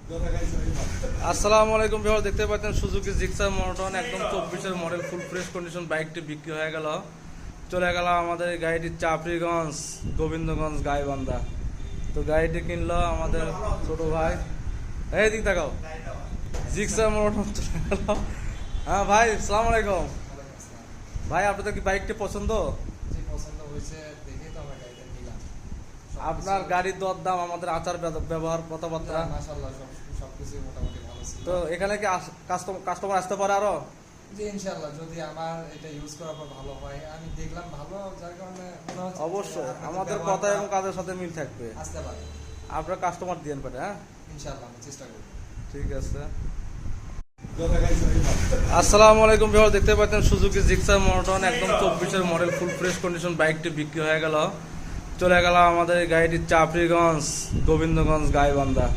আসসালামু আলাইকুম ভিউয়ার, দেখতে পাচ্ছেন সুজুকি জিক্সার মোটরন একদম 24-এর মডেল ফুল ফ্রেশ কন্ডিশন বাইকটি বিক্রি হয়ে গেল। চলে গেল আমাদের এই গাড়িটি চাপড়িগঞ্জ গোবিন্দগঞ্জ গাইবান্ধা। তো গাড়িটি কিনলো আমাদের ছোট ভাই। এই দিক তাকাও, জিক্সার মোটরন চলে গেল। হ্যাঁ ভাই, আসসালামু আলাইকুম। ভাই, আপনাদের কি বাইকটি পছন্দ? পছন্দ হয়েছে দেখেই তো আমরা গাড়িটা নিলাম। আপনার গাড়ির দর দাম, আমাদের আচার ব্যবহার কথাবার্তা, মাশাআল্লাহ সবকিছু মোটামুটি ভালো ছিল। তো এখানে কি কাস্টমার আসতে পারে আরো? জি ইনশাআল্লাহ, যদি আমার এটা ইউজ করার পর ভালো হয়, আমি দেখলাম ভালো, যার কারণে মনে হচ্ছে অবশ্যই আমাদের কথা এবং কাজের সাথে মিল থাকবে। আসতে পারে। আপনার কাস্টমার দিয়েন পারে। হ্যাঁ, ইনশাআল্লাহ আমি চেষ্টা করব। ঠিক আছে। আসসালামু আলাইকুম ভিউয়ার, দেখতে পাচ্ছেন সুজুকি জিক্সার মোটরন একদম 24-এর মডেল ফুল ফ্রেশ কন্ডিশন বাইকটি বিক্রি হয়ে গেল। চলে গেল আমাদের এই গাড়িটি চাপড়িগঞ্জ গোবিন্দগঞ্জ গাইবান্ধা।